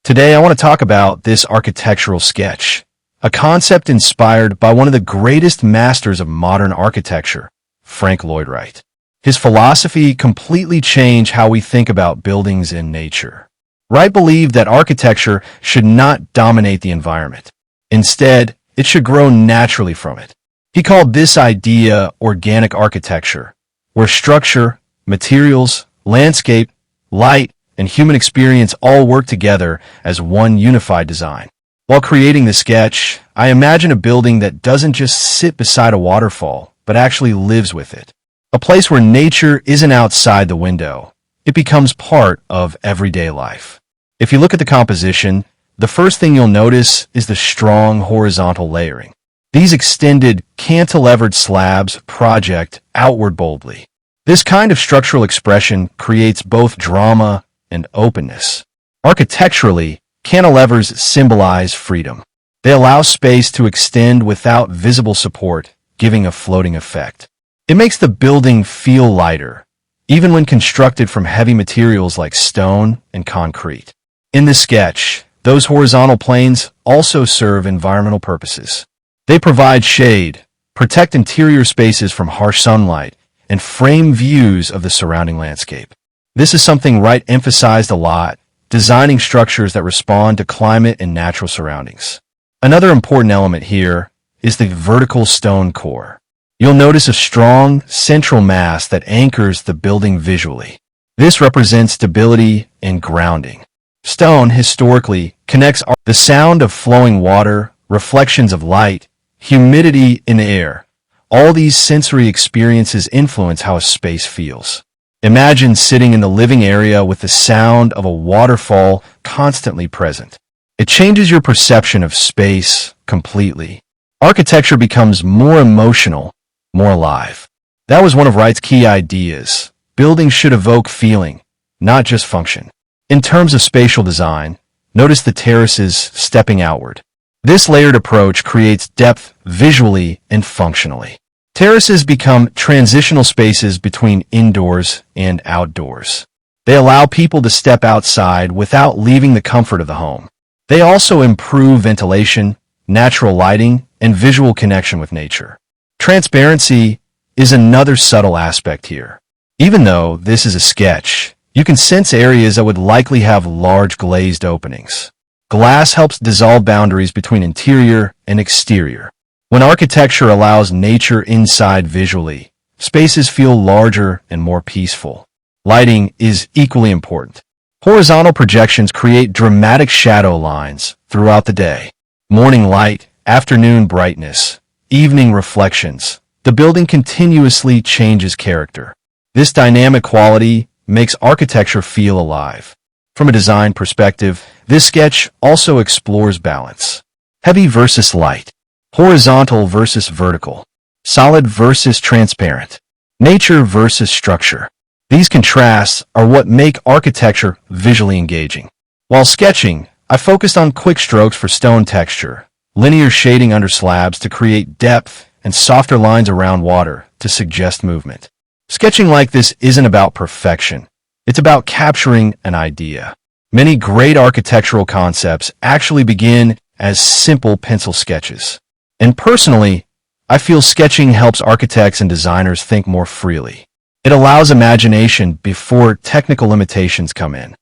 Today I want to talk about this architectural sketch, a concept inspired by one of the greatest masters of modern architecture, Frank Lloyd Wright. His philosophy completely changed how we think about buildings and nature. Wright believed that architecture should not dominate the environment. Instead, it should grow naturally from it. He called this idea organic architecture, where structure, materials, landscape, light, and human experience all work together as one unified design. While creating the sketch, I imagine a building that doesn't just sit beside a waterfall, but actually lives with it. A place where nature isn't outside the window. It becomes part of everyday life. If you look at the composition, the first thing you'll notice is the strong horizontal layering. These extended, cantilevered slabs project outward boldly. This kind of structural expression creates both drama and openness. Architecturally, cantilevers symbolize freedom. They allow space to extend without visible support, giving a floating effect. It makes the building feel lighter, even when constructed from heavy materials like stone and concrete. In the sketch, those horizontal planes also serve environmental purposes. They provide shade, protect interior spaces from harsh sunlight, and frame views of the surrounding landscape. This is something Wright emphasized a lot, designing structures that respond to climate and natural surroundings. Another important element here is the vertical stone core. You'll notice a strong central mass that anchors the building visually. This represents stability and grounding. Stone historically connects the sound of flowing water, reflections of light, humidity in the air. All these sensory experiences influence how a space feels. Imagine sitting in the living area with the sound of a waterfall constantly present. It changes your perception of space completely. Architecture becomes more emotional, more alive. That was one of Wright's key ideas. Buildings should evoke feeling, not just function. In terms of spatial design, notice the terraces stepping outward. This layered approach creates depth visually and functionally. Terraces become transitional spaces between indoors and outdoors. They allow people to step outside without leaving the comfort of the home. They also improve ventilation, natural lighting, and visual connection with nature. Transparency is another subtle aspect here. Even though this is a sketch, you can sense areas that would likely have large glazed openings. Glass helps dissolve boundaries between interior and exterior. When architecture allows nature inside visually, spaces feel larger and more peaceful. Lighting is equally important. Horizontal projections create dramatic shadow lines throughout the day. Morning light, afternoon brightness, evening reflections. The building continuously changes character. This dynamic quality makes architecture feel alive. From a design perspective, this sketch also explores balance. Heavy versus light. Horizontal versus vertical. Solid versus transparent. Nature versus structure. These contrasts are what make architecture visually engaging. While sketching, I focused on quick strokes for stone texture, linear shading under slabs to create depth, and softer lines around water to suggest movement. Sketching like this isn't about perfection. It's about capturing an idea. Many great architectural concepts actually begin as simple pencil sketches. And personally, I feel sketching helps architects and designers think more freely. It allows imagination before technical limitations come in.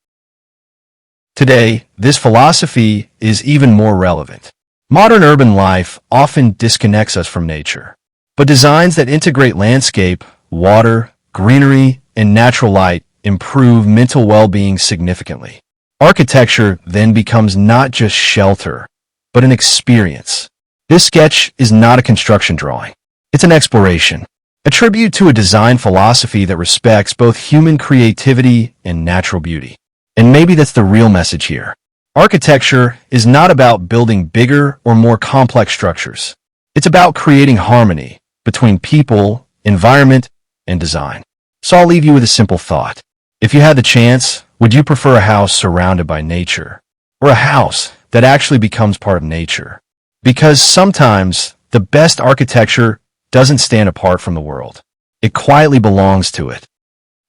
Today, this philosophy is even more relevant. Modern urban life often disconnects us from nature, but designs that integrate landscape, water, greenery, and natural light improve mental well-being significantly. Architecture then becomes not just shelter, but an experience. This sketch is not a construction drawing. It's an exploration, a tribute to a design philosophy that respects both human creativity and natural beauty. And maybe that's the real message here. Architecture is not about building bigger or more complex structures. It's about creating harmony between people, environment, and design. So I'll leave you with a simple thought. If you had the chance, would you prefer a house surrounded by nature, or a house that actually becomes part of nature? Because sometimes the best architecture doesn't stand apart from the world. It quietly belongs to it.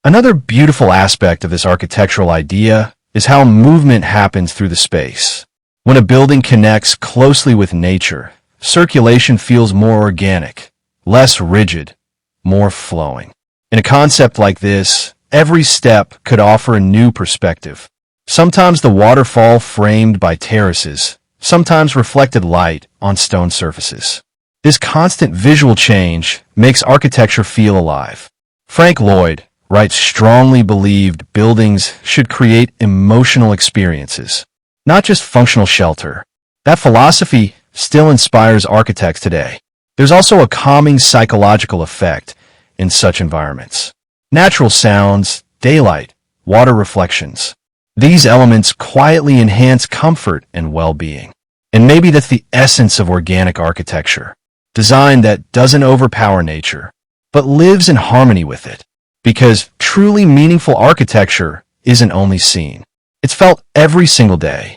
Another beautiful aspect of this architectural idea is how movement happens through the space. When a building connects closely with nature, circulation feels more organic, less rigid, more flowing. In a concept like this, every step could offer a new perspective. Sometimes the waterfall framed by terraces, sometimes reflected light on stone surfaces. This constant visual change makes architecture feel alive. Frank Lloyd Wright strongly believed buildings should create emotional experiences, not just functional shelter. That philosophy still inspires architects today. There's also a calming psychological effect in such environments. Natural sounds, daylight, water reflections. These elements quietly enhance comfort and well-being. And maybe that's the essence of organic architecture. Design that doesn't overpower nature, but lives in harmony with it. Because truly meaningful architecture isn't only seen. It's felt every single day.